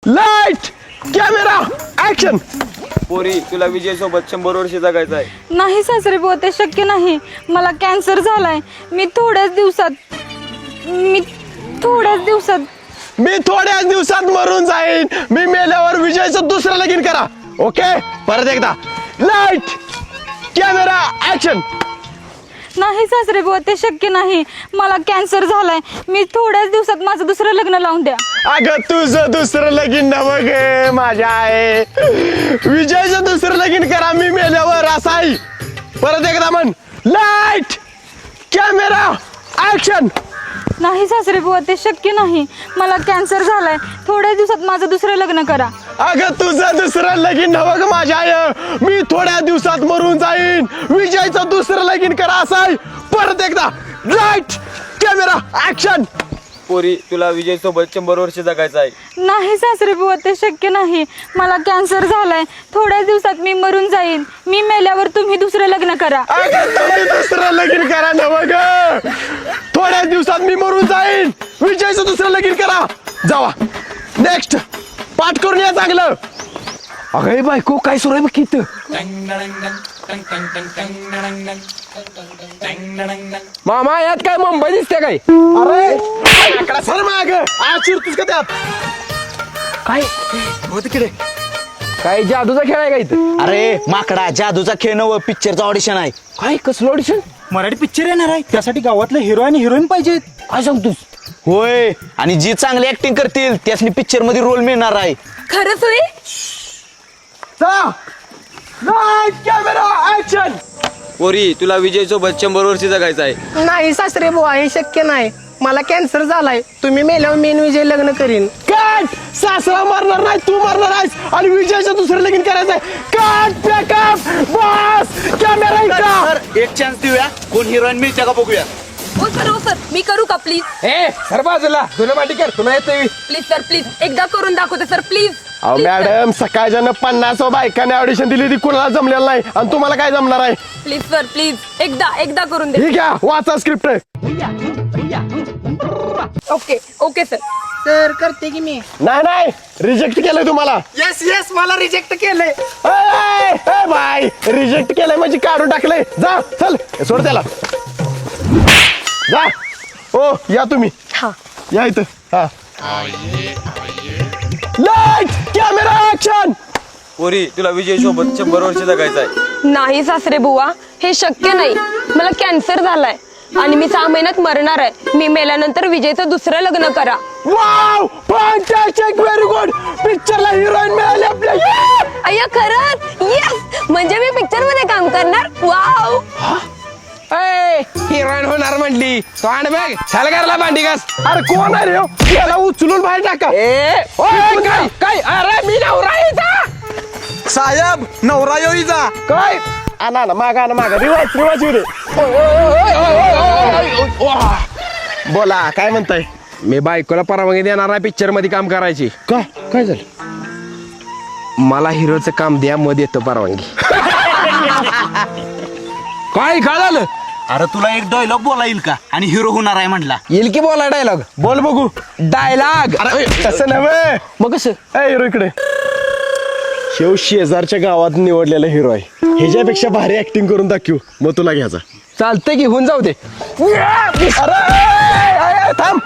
Light camera action. पोरी तुला विजय सोबत 100 वर्ष जगायचं आहे. नाही सासरे बुवा, ते शक्य नाही. मला कॅन्सर झालाय. मी थोड्याच दिवसात मरून जाईन. मी मेल्यावर विजयचं दुसरं लगीन करा. ओके, परत एकदा लाईट कॅमेरा ऍक्शन. नाही सासरे बुवा, ते शक्य नाही. मला कॅन्सर झालाय. मी थोड्याच दिवसात माझं दुसरं लग्न लावून द्या. अगं तुझं दुसरं लगीन नवं गे माझ्या आहे. विजयचं दुसरं लगीन करा मी मेल्यावर असं आहे. परत एकदा म्हण लाईट कॅमेरा ऍक्शन. नाही सासरे बुवा, ते शक्य नाही. मला कॅन्सर झालाय. थोड्याच दिवसात माझं दुसरं लग्न करा. अगं तुझं दुसरं लगीन नवं ग माझ्या आहे. मी थोड्या दिवसात मरून जाईन. विजयचं दुसरं लगीन करा असं आहे. परत एकदा लाईट कॅमेरा ऍक्शन. पोरी तुला विजय सोबत 100 वर्ष जगायचं आहे. नाही सासरे बुवा, ते शक्य नाही. मला कॅन्सर झालाय. थोड्याच दिवसात मी मरून जाईन. मी मेल्यावर तुम्ही दुसरं लग्न करा. अगं तुम्ही दुसरं लगीन करा नवं ग. थोड्याच दिवसात मी मरून जाईन. विजयचं दुसरं लगीन करा. जावा नेक्स्ट पाठ करून या चांगलं. अगं बायको काय सुरू आहे बघ इथं. मामा यात काय मुंबई दिसते काय? अरे सर माग आज चिरतोस का त्यात काय हो तिकडे. काय जादूचा खेळ आहे का इथं? अरे माकडा, जादूचा खेळ नव पिक्चरचं ऑडिशन आहे. काय कसलं ऑडिशन? मराठी पिक्चर येणार आहे, त्यासाठी गावातले हिरो आणि हिरोईन पाहिजेत. काय सांगतोस? होय, आणि जी चांगली ऍक्टिंग करतील त्यासनी पिक्चर मध्ये रोल मिळणार आहे. खरंच होय? Light camera action. पोरी तुला विजय सोबत 100 वर्ष जगायचं आहे. नाही सासरे बुवा, हे शक्य नाही. मला कॅन्सर झालाय. तुम्ही मेल्यावर मेन विजय लग्न करीन. काट सासरा मारणार नाही तू मारणार आहेस आणि विजयचं दुसरं लगीन करायचंय. काट पॅकअप बस कॅमेरा इकडं. सर एक चान्स देऊया, कोण हिरोईन मिळते का बघूया. ओ सर मी करू का प्लीज? ए सर बाजूला, तुला माहिती कर, तुला येते. प्लीज सर, प्लीज एकदा करून दाखवते सर, प्लीज. अहो मॅडम सकाळच्यानं 50 बायकाने ऑडिशन दिली ती कुणाला जमलेलं नाही आणि तुम्हाला काय जमणार आहे. प्लीज सर, प्लीज एकदा करून दे. ठीक आहे वाचा स्क्रिप्ट. Okay sir. तर करते की मी. नाही रिजेक्ट केलंय तुम्हाला. येस मला रिजेक्ट केलंय. बाय रिजेक्ट केलंय म्हणजे काढून टाकलंय. जा चल सोड त्याला. जा ओ या तुम्ही. या इथं. हा लाईट कॅमेरा ऍक्शन. पोरी तुला विजय सोबत 100 वर्ष जगायचं आहे. नाही सासरे बुवा, हे शक्य नाही. मला कॅन्सर झालाय आणि मी 6 महिन्यात मरणार आहे. मी मेल्यानंतर विजयचं दुसरं लग्न करा. Wow fantastic very good. पिक्चरला हिरोईन मिळाली आपल्याला. अय्या खरंच? येस, म्हणजे मी पिक्चर मध्ये काम करणार. वाव. हिरोईन होणार म्हणली तो आण बघ. छाल करायला भांडी घास. अरे कोण आहे रे हो? याला उचलून बाहेर टाका. काय काय? अरे मी नवरा यायचा. साहेब नवरा योईचा. काय आणा मागा रिवाज येऊ दे. बोला काय म्हणताय. मी बायकोला परवानगी देणार नाही पिक्चर मध्ये काम करायची. का काय झालं. मला हिरोचं काम द्या, मध्ये येतो परवानगी. काय झालं? अरे तुला एक डायलॉग बोला येईल का? आणि हिरो होणार आहे म्हणला. येईल की बोला डायलॉग. बोल बघू. डायलॉग तसं नव्हे. मग कसं? हिरो इकडे. शेव शेजारच्या गावात निवडलेला हिरो आहे. ह्याच्यापेक्षा भारी ऍक्टिंग करून दाखवू मग तुला घ्यायचा. चालतंय की होऊन जाऊ दे. अरे थांब.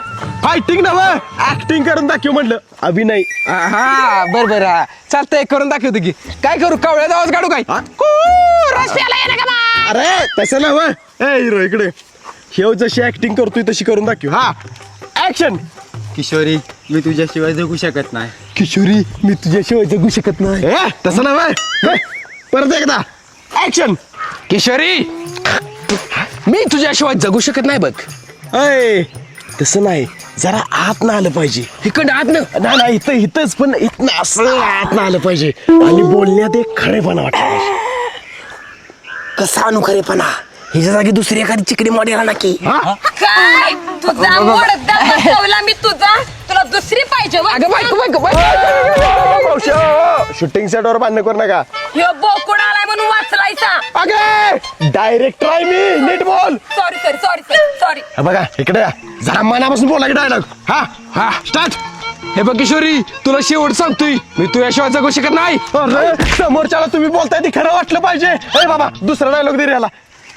फायटिंग नव्हे ऍक्टिंग करून दाखवू म्हटलं. अभिनय. हा बर हा चालतंय, करून दाखवतो की. काय करू? कावळ्याचा आवाज काढू काय? रस्त्याला ये ना. अरे तसं नव्हे. हिरो इकडे. शेव जशी ऍक्टिंग करतोय तशी करून दाखवू. हा ऍक्शन. किशोरी, मी तुझ्याशिवाय जगू शकत नाही. किशोरी मी तुझ्याशिवाय जगू शकत नाही. तसं नव्हे. परत एकदा ऍक्शन. किशोरी, मी तुझ्याशिवाय जगू शकत नाही बघ. तसं नाही, जरा आत ना आलं पाहिजे. इकडं आत ना. नाही इथंच पण इथनं असं आत ना आलं पाहिजे आणि बोलण्यात एक खरेपणा वाटला पाहिजे. कसा अनुखरेपणा. हिच्या जागी दुसरी एखादी चिकडी मॉडेल आणा की. काय तुझा मोडदा बसवला मी तुझा. तुला दुसरी पाहिजे व? अगं बायको शूटिंग सेटवर बांधणं करू नका. ह्यो बोकुड आलाय म्हणून वाचलायचा. अगे डायरेक्टर आहे मी, नीट बोल. सॉरी. बघा इकडे जरा मनापासून बोला की डायलॉग. हा स्टार्ट. हे बघ किशोरी तुला शेवट सांगतोय मी तुझ्याशिवाय जगू शकत नाही. अरे समोरच्याला तुम्ही बोलताय ते खरं वाटलं पाहिजे. ए बाबा दुसरा डायलॉग दे रे याला.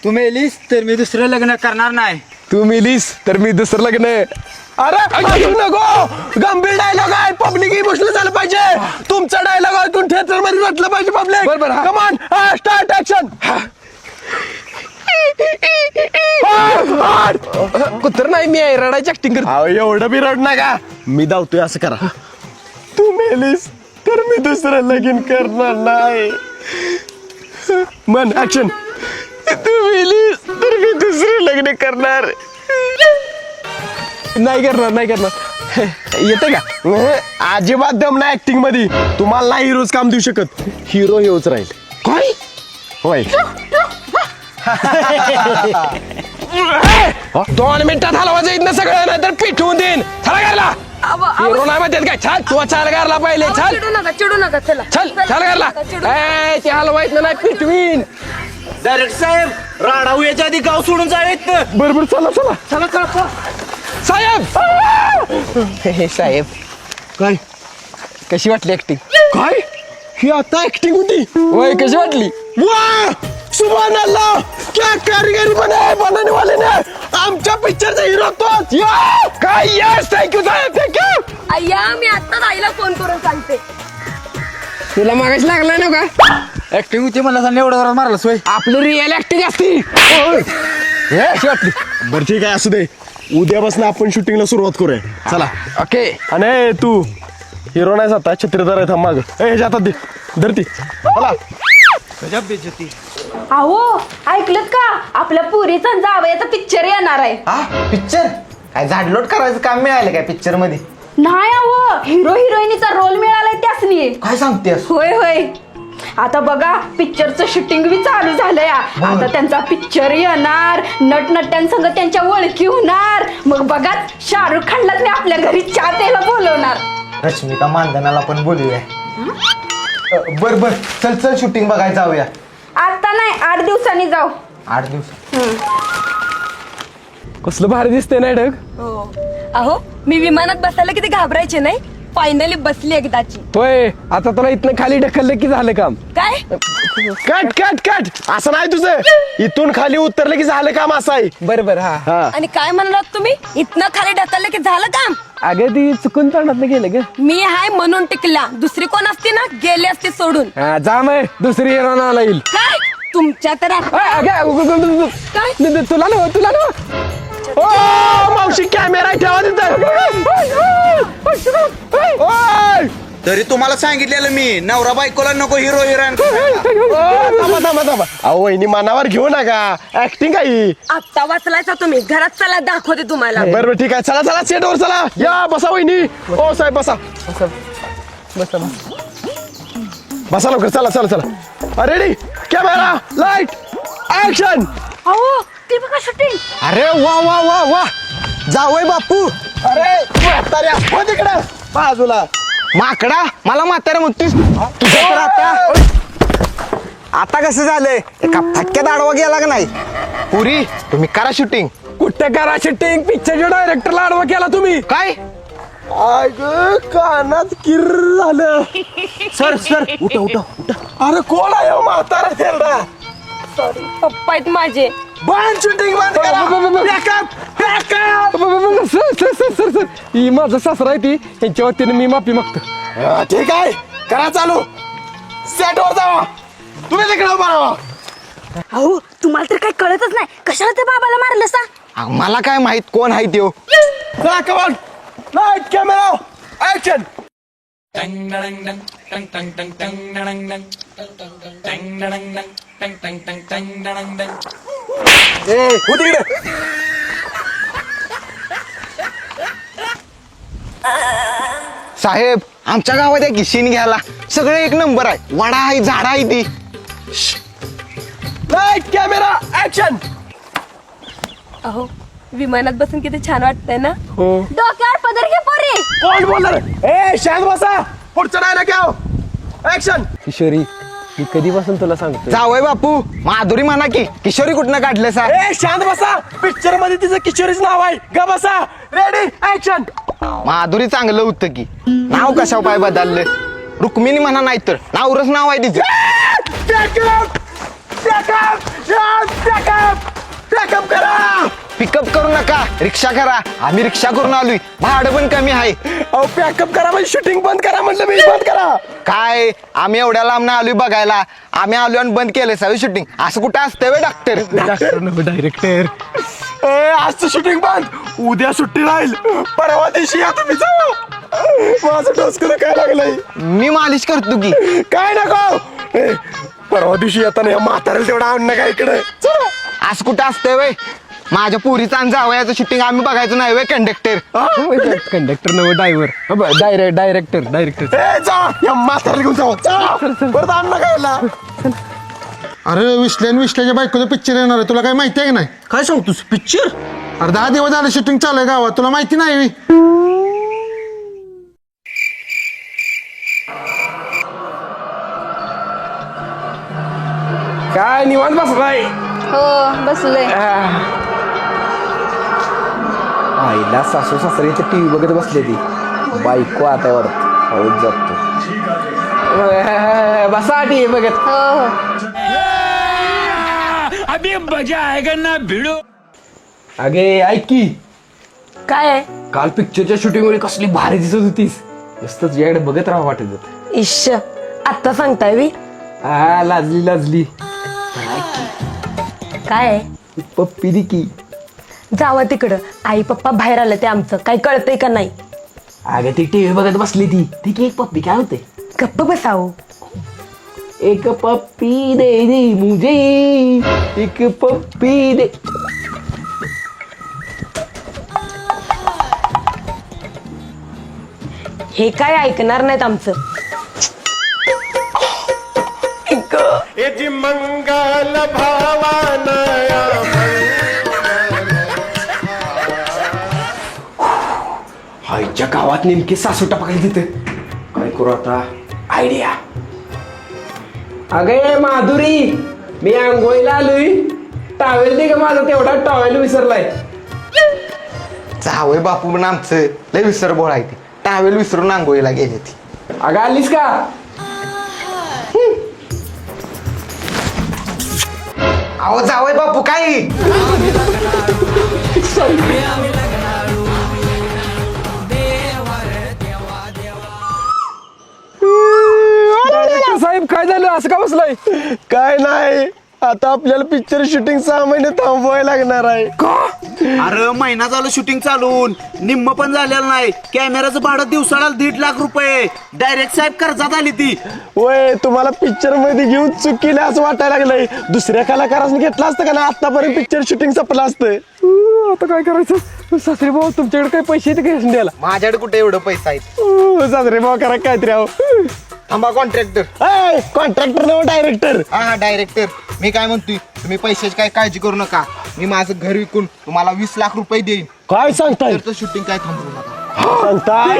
तू मेलीस तर मी दुसरं लग्न करणार नाही. तू मिलीस तर मी दुसरं लग्न. अरे ऐकू नको, गंभीर डायलॉग आहे, पब्लिक इमोशनल झालं पाहिजे. तुमचा डायलॉग ऐकून थिएटर मध्ये वाटलं पाहिजे पब्लिक. बरोबर, हा. Come on start action. कुत्र नाही मी आहे रडायची ऍक्टिंग करतो. अहो एवढं बी रड नका, मी धावतोय असं करा. तू मेलीस तर मी दुसरं लगीन करणार नाही. मन ऍक्शन. तू मेलीस तर मी दुसरं लग्न करणार नाही करणार येते का. अजिबात दम नाही ऍक्टिंग मध्ये. तुम्हाला नाही हिरोच काम देऊ शकत, हिरो हेच राहील. काय होय 2 मिनिटात हलवायचं इथनं सगळं नाही तर पिठवून देईन. चला घरला. हिरो नाही म्हणतात काय. छान तू चाल घरला पहिले. छान चिडू नका चला चल चल घरला. ए ते हलवायचं नाही पिठवीन. डायरेक्ट साहेब राडाऊ याच्या आधी गाव सोडून जावेत. बरोबर चला चला. चला चला. साहेब साहेब काय कशी वाटली ऍक्टिंग. काय ही आता ऍक्टिंग होती. वय कशी वाटली. वाह सुभान अल्लाह, क्या कारीगरी बनाने वाले ने. आमच्या पिक्चरचा हिरो तोच. काय यस थँक्यू साहेब थँक्यू. अय्या मी आत्ताच आईला फोन करून सांगते. तुला मागायच लागलाय ना का. ऍक्टिंग होती मला सांग एवढं जरा मारलं सोय. आपलं रिअल ऍक्टिंग असती. कशी वाटली. बरं ठीक आहे असू दे, उद्यापासून आपण शूटिंगला सुरुवात करूया. चला. ओके आणि तू हिरो नाही जाता, छत्रीदार आहे थांब माग. ए ह्याच्या हातात दे धरती. चला. अहो ऐकलं का, आपल्या पुरीचा जावयाचा पिक्चर येणार आहे. पिक्चर काय झाडलोट करायचं काम मिळालं काय पिक्चर मध्ये. नाही अहो, हिरो हिरोईनीचा रोल मिळालाय त्यासनी. काय सांगतेस. होय होय. आता बघा पिक्चरचं शूटिंग बी चालू झालंय. आता त्यांचा पिक्चर येणार, नटनट्यांसंग त्यांच्या ओळखी होणार. मग बघा शाहरुख खानला ते आपल्या घरी चहा प्यायला बोलवणार. रश्मिका मानधनाला पण बोलूया. बर बर चल चल शूटिंग बघायला जाऊया. आता नाही 8 दिवसांनी जाऊ. 8 दिवस. कसलं भारी दिसतंय ना ढग. हो अहो मी विमानात बसायला किती घाबरायचे नाही. फायनली बसली एकदाची. होय आता तुला इथनं खाली ढकललं की झालं काम. काय कट कट कट असं नाही तुझं. इथून खाली उतरलं की झालं काम असं आहे. बरोबर हा. हा आणि काय म्हणलात तुम्ही. इथनं खाली ढकललं की झालं काम. अगं ती चुकून तोंडात गेलं ग. मी हाय म्हणून टिकला. दुसरी कोण असती ना गेली असती सोडून. हा जा मग दुसरी हिरो नाला येईल. काय तुमच्या तर काय तुला ना तुला ना. ओ मावशी कॅमेरा ठेवा तिथं. ओय! तरी तुम्हाला सांगितलेलं मी नवरा बायकोला नको हिरो हिरोईन. थांबा थांबा थांबा. अहो वहिनी मनावर घेऊ नका, ऍक्टिंग काही. आत्ता वाचलायचा तुम्ही. घरात चला दाखवते तुम्हाला. बरोबर ठीक आहे. चला चला सेटवर चला. या बसा वहिनी. ओ साहेब बसा. बसा लवकर. चला चला चला. Ready camera light action. अहो ते बघा शूटिंग. अरे वा वा वा वा जावय बापू. अरे म्हाताऱ्या हो तिकडं बाजूला. माकडा मला म्हातारा म्हणतोस. तुझं तर आता कसं झालंय. एका फटक्यात आडवा गेला का नाही. पुरी तुम्ही करा शूटिंग. कुठे करा शूटिंग. पिक्चरच्या डायरेक्टरला आडवा केला तुम्ही. काय अग कानात किर झालं. सर सर उठा उठा उठा. अरे कोण आहे हो म्हातारा थेरडा. पप्पा आहेत माझे. बंद शूटिंग बंद करा. Backup, backup. सर ही माझा सासरा आहे ती. यांच्या वतीने मी माफी मागतो. ठीक आहे करा चालू. सेटवर जावा. तुम्ही तिकडे उभा राहा. अहो तुम्हाला तर काही कळतच नाही. कशाला त्या बाबाला मारलं सा. मला काय माहित कोण आहे त्यो. चला कमान लाईट कॅमेरा ऍक्शन. साहेब आमच्या गावात एक गिशीन घ्यायला सगळे एक नंबर आहे. वडा आहे झाड आहे ती. Light camera action. अहो विमानात बसून किती छान वाटतंय ना. डोक्यावर पदर घे पोरी. कोण बोलणार. ए शांत बसा. पुढचं डायलॉग घ्या. ऍक्शन. किशोरी मी कधीपासून तुला सांगतो. जावय बापू माधुरी म्हणा की किशोरी कुठनं काढलं सा. ए शांत बसा. पिक्चर मध्ये तिचं किशोरीच नाव आहे. ग बसा. Ready action. माधुरी चांगलं होतं की नाव कशा पाय बदललं रुक्मिणी म्हणा नाही तर नावरच नाव आहे तिचं पिकअप करू नका रिक्षा करा आम्ही रिक्षा करून आलोय भाडं पण कमी आहे अहो पॅकअप करा म्हणजे शूटिंग बंद करा म्हटलं मी बंद करा. काय आम्ही एवढ्या लांब ना आलोय बघायला आम्ही आलोय आणि बंद केलंय सगळं शूटिंग असं कुठं असतंय वे डॉक्टर डायरेक्टर आजचं शूटिंग बंद उद्या सुट्टी राहील परवा दिवशी या तुम्ही जाऊ माझं डोसकं काय लागलंय मी मालिश करतो की काय नको परवा दिवशी येताना या म्हाताऱ्याला तेवढा आणणं काय इकडे असं कुठं असतंय वय माझ्या पुरीचं आणि जावयाचं शूटिंग आम्ही बघायचं नाही वे कंडक्टर कंडक्टर नव ड्रायव्हर डायरेक्टर जा या म्हाताऱ्याला घेऊन जाऊ परत आणणं काय अरे विश्ल्याच्या बायकोचं पिक्चर येणार आहे तुला काय माहिती आहे की नाही काय सांगतोस पिक्चर? अरे 10 दिवस झाले शूटिंग चालू आहे गावात तुला माहिती नाही काय निवांत बसलाय हो बसलोय. आईला सासू सासरे इथे टीव्ही बघत बसले ती बायको आता वाटत हळूच जातो बसा टीव्ही बघत. हो अगे ऐक की काय आहे? काल पिक्चरच्या शूटिंग वेळी कसली भारी दिसत होतीस नुसतं तुझ्याकडे बघत राहा वाटत होत. इश्श आता सांगताय वी हा लाजली काय आहे? पप्पी दी की जावा तिकडं आई पप्पा बाहेर आलं ते आमचं काही कळतंय का नाही. अगं ती टीव्ही बघत बसली ती की एक पप्पी काय होते गप्प बसाव. एक पप्पी दे दे मुझे एक पप्पी दे. हे काय ऐकणार नाहीत आमचं. मंगल भावानया आईच्या गावात नेमकी सासू टपकायला तिथे काय करू आता आयडिया. अगे माधुरी मी आंघोळीला आलोय टावेल दे का माझा तेवढा टॉवेल विसरलाय. जावय बापू पण आमचं लय विसर बोळ आहे ती टावेल विसरून आंघोळीला गेली ती. अगं आलीस का अहो जावय बापू काय साहेब काय झालं असं का बसलाय. काय नाही आता आपल्याला पिक्चर शूटिंग 6 महिने थांबवायला लागणार आहे. अरे महिना झालं शूटिंग चालून निम्म पण झालेलं नाही कॅमेराचं भाडं दिवसाला 1.5 लाख रुपये डायरेक्ट साहेब कर्जात आली ती. वय तुम्हाला पिक्चर मध्ये घेऊन चूक केली असं वाटायला लागलंय दुसऱ्या कलाकारांनी घेतलं असतं का ना आतापर्यंत पिक्चर शूटिंग संपलं असतं. आता काय करायचं सासरे भाऊ तुमच्याकडे काही पैसे येते का द्यायला. माझ्याकडे कुठे एवढं पैसा आहे साजरे भाऊ करा काहीतरी आहो. थांबा कॉन्ट्रॅक्टर कॉन्ट्रॅक्टर नव डायरेक्टर. हा डायरेक्टर मी काय म्हणतोय तुम्ही पैशाची काय काळजी करू नका मी माझं घर विकून तुम्हाला 20 लाख रुपये देईन काय सांगताय शूटिंग काय थांबवू नका. सांगताय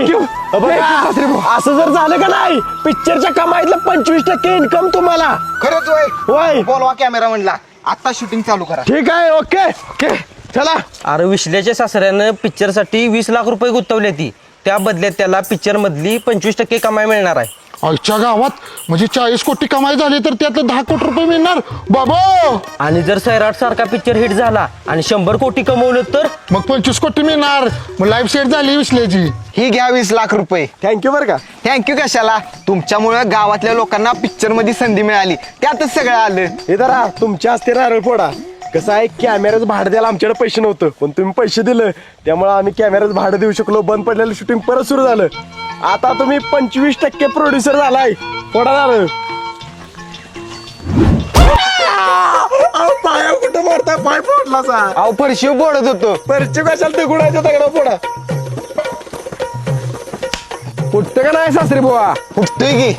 बघा, असं जर झालं का नाही पिक्चरच्या कमाईतलं 25% इन्कम तुम्हाला. खरंच होय. वय बोलवा कॅमेरा म्हणला आता शूटिंग चालू करा. ठीक आहे ओके ओके चला. अरे विश्ल्याच्या सासऱ्यानं पिक्चरसाठी 20 लाख रुपये गुंतवले ती त्या बदल्यात त्याला पिक्चर मधली 25% कमाई मिळणार आहे. आजच्या गावात म्हणजे 40 कोटी कमाई झाली तर त्यातलं 10 कोटी रुपये मिळणार बाबा. आणि जर सैराट सारखा पिक्चर हिट झाला आणि 100 कोटी कमवलं तर मग 25 कोटी मिळणार मग लाईफ सेट झाली विश्ल्याची. ही घ्या 20 लाख रुपये. थँक्यू बरं का. थँक्यू कशाला तुमच्यामुळे गावातल्या लोकांना पिक्चर मध्ये संधी मिळाली त्यातच सगळं आलं. हे जरा तुमच्या हस्ते नारळ फोडा. कसं आहे कॅमेऱ्याचं भाडं द्यायला आमच्याकडे पैसे नव्हतं पण तुम्ही पैसे दिलं त्यामुळे आम्ही कॅमेऱ्याचं भाडं देऊ शकलो बंद पडलेलं शूटिंग परत सुरू झालं. आता तुम्ही 25% प्रोड्युसर झालाय फोडा नारळ. पाया कुठं मारताय पाय फोडला सा. अहो फरशी बोलत होतो परची कशाला ते गुणायचं दगडा फोडा. फुटतं का नाही सासरे बुवा. फुटतोय की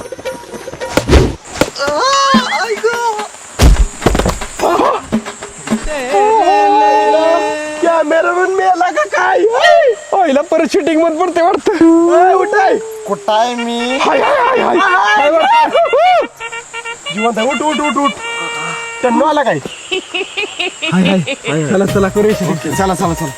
कॅमेरामॅन मेला का काय. पहिला परत शूटिंग मध्ये पडते वाटतं. उठाय कुठं आहे मी हाय हाय हाय हाय हाय जिवंत आहे उठ उठ उठ उठ त्यांना आला काय. चला चला करू चला चला चला.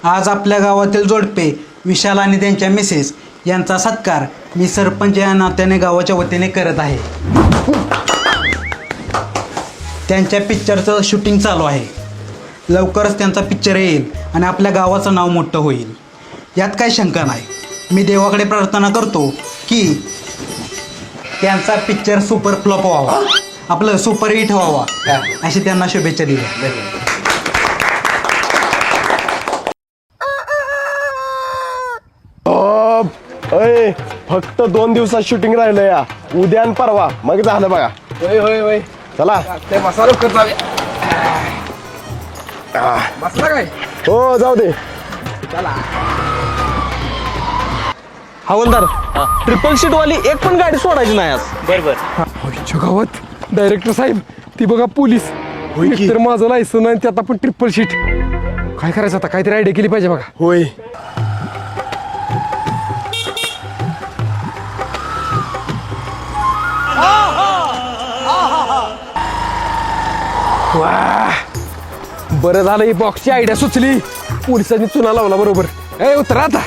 आज आपल्या गावातील जोडपे विशाल आणि त्यांच्या मिसेस यांचा सत्कार मी सरपंच या नात्याने गावाच्या वतीने करत आहे. त्यांच्या पिक्चरचं शूटिंग चालू आहे. लवकरच त्यांचा पिक्चर येईल आणि आपल्या गावाचं नाव मोठं होईल, यात काही शंका नाही. मी देवाकडे प्रार्थना करतो की त्यांचा पिक्चर सुपर फ्लॉप व्हावा, आपलं सुपर हिट व्हावा, अशी त्यांना शुभेच्छा दिल्या. अय फक्त 2 दिवसात शूटिंग राहिलं या, उद्या आणि परवा मग झालं बघा. होय होय होय चला ते मसाला कर जाऊया. बसला काय हो जाऊ दे. हवलदार ट्रिपल शीट वाली एक पण गाडी सोडायची नाही आज. आमच्या गावात डायरेक्टर साहेब ती बघा पोलीस तर माझं लायसन आहे त्यात आपण ट्रिपल शीट काय करायचं आता, काहीतरी आयडिया केली पाहिजे बघा. होय बरं झालं ही बॉक्सची आयडिया सुचली, पोलिसांनी चुना लावला बरोबर. ए उतरा आता.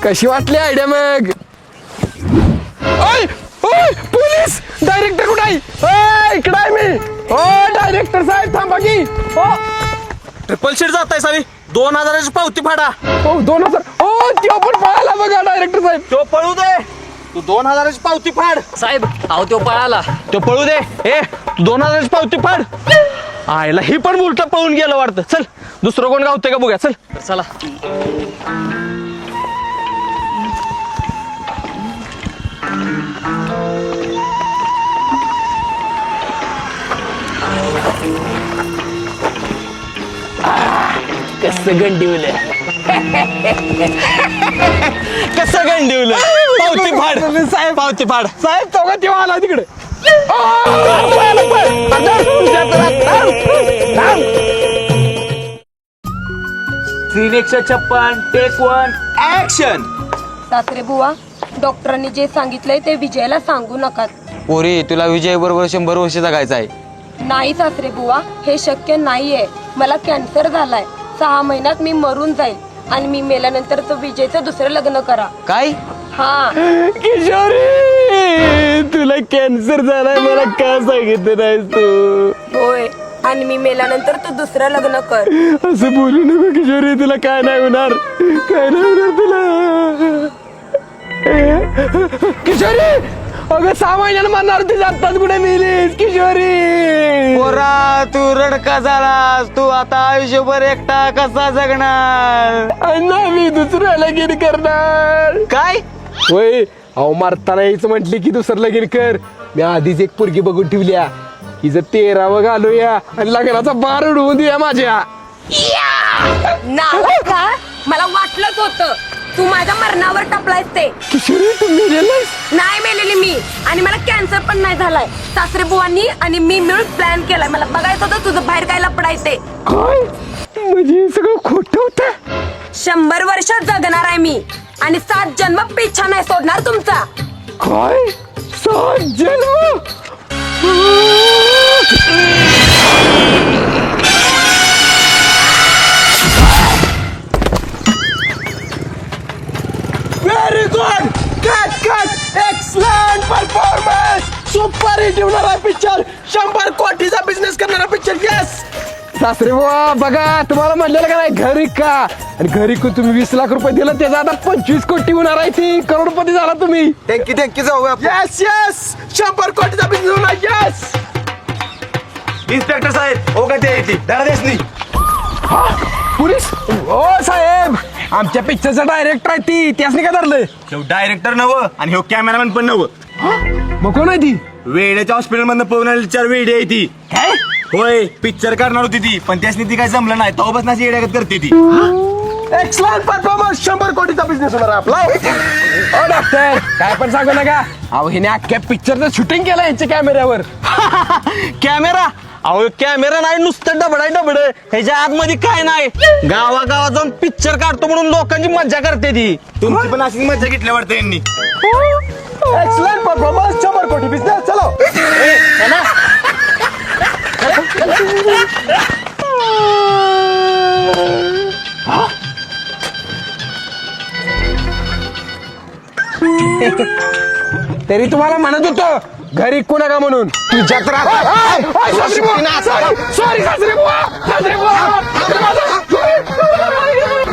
कशी वाटली आयडिया मग? ओय ओय पोलीस डायरेक्टर कुठे आहे? ओय इकडे आहे मी. ओ डायरेक्टर साहेब थांबा की. ओ ट्रिपल शीट जात आहे सावी 2000ची पावती फाडा. ओ 2000. ओ त्यो पण पळाला बघा डायरेक्टर साहेब. तो पळू दे, तू 2000ची पावती फाड. साहेब अहो तो पळाला. तो पळू दे. 2000ची पावती फाड. आयला ही पण उलट पळून गेलं वाटतं. चल दुसरं कोण गावतंय का बघूया. चल चला. कसं गंडिवलं कसं गंडिवलं. पावती फाड साहेब, पावती फाड साहेब तो का तेव्हा आला तिकडे. Scene 156 take 1 action. सासरे बुवा, डॉक्टरांनी जे सांगितलंय ते विजयला सांगू नका. पोरी तुला विजय बरोबर 100 वर्ष जगायचं आहे. नाही सासरे बुवा, हे शक्य नाहीये. मला कॅन्सर झालाय. 6 महिन्यात मी मरून जाईल आणि मी मेल्यानंतर तो विजयचं दुसरं लग्न करा. काय? हा. किशोरी तुला कॅन्सर झालाय मला का सांगितलं नाहीस तू? होय, आणि मी मेल्यानंतर तू दुसरं लग्न कर. असं बोलू नको किशोरी, तुला काय नाही होणार, काय नाही होणार तुला. किशोरी अगं 6 महिन्यानं मारणार तुझी आत्ताच कुठे मेलीस किशोरी. पोरा तू रडका झालास, तू आता आयुष्यभर एकटा कसा जगणार? आणि मी दुसरं लगीन करणार. काय? होय अहो मारताना हीच म्हटली की दुसरं लगीन कर. मी आधीच एक पोरगी बघून ठेवल्या, हिचं 13वं घालूया आणि लग्नाचा बार उडवून देऊया माझ्या. नालायक का? मला वाटलंच होतं तू माझ्या मरणावर टपलायस ते. किशोरी तू मेलेलास? नाही मेलेली मी, आणि मला कॅन्सर पण नाही झालाय. सासरे बुवांनी आणि मी मिळून प्लॅन केलाय. मला बघायचं होतं तुझं बाहेर काय लपडायचे. काय म्हणजे हे सगळं खोटं होतं? 100 वर्ष जगणार आहे मी आणि 7 जन्म पिछा नाही सोडणार तुमचा. काय 7 जन्म? Very good. Cut cut. Excellent performance. Super hit होणारा पिक्चर, 100 कोटीचा बिझनेस करणारा पिक्चर. यस सासरे बुवा बघा, तुम्हाला म्हटलेलं का नाही घरी का, आणि घरी को तुम्ही 20 लाख रुपये दिलं त्याचा आता 25 कोटी होणार आहे. ती करोडपती झाला तुम्ही. थँक्यू जाऊ आपण. यस यस 100 कोटीचा बिझनेस होणार. यस इन्स्पेक्टर साहेब ओ का ते येते धरा नाही. पोलीस. ओ साहेब आमच्या पिक्चरचा डायरेक्टर आहे ती, त्यासनी काय धरलंय? ह्यो डायरेक्टर नवं आणि ह्यो कॅमेरामॅन पण नवं. मग कोण आहे ती? वेड्याच्या हॉस्पिटल मधनं पळून आलेली 4 वेडी आहे ती. काय? होय पिक्चर करणार होती ती, पण त्यासनी ती काय जमलं नाही. तो बसण्याची येड्यागत करते ती. Excellent performance. 100 कोटीचा बिझनेस होणार आहे आपला. ओ डॉक्टर काय पण सांगू नका. अहो हिने अख्ख्या पिक्चरचं शूटिंग केलं यांच्या कॅमेऱ्यावर. कॅमेरा? अहो कॅमेरा नाही, नुसतं डबडाय डबड. ह्याच्या आतमध्ये काय नाही. गावागावात जाऊन पिक्चर काढतो म्हणून लोकांची मज्जा करते ती. तुमची पण अशी मजा घेतल्या वाटतं यांनी. Excellent performance. 100 कोटी बिझनेस. चलो चला. तरी तुम्हाला म्हणत होतो घरी कोण का म्हणून तुझ्या तर सॉरी सासरे बुवा.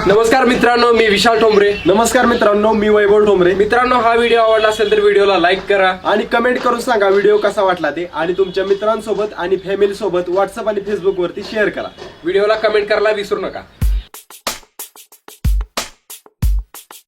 नमस्कार मित्रांनो, मी विशाल ठोंबरे. नमस्कार मित्रांनो, मी वैभव ठोंबरे. मित्रांनो, हा व्हिडिओ आवडला असेल तर व्हिडिओला लाईक करा आणि कमेंट करून सांगा व्हिडिओ कसा वाटला ते, आणि तुमच्या मित्रांसोबत आणि फॅमिली सोबत व्हॉट्सअप आणि फेसबुक वरती शेअर करा. व्हिडिओला कमेंट करायला विसरू नका.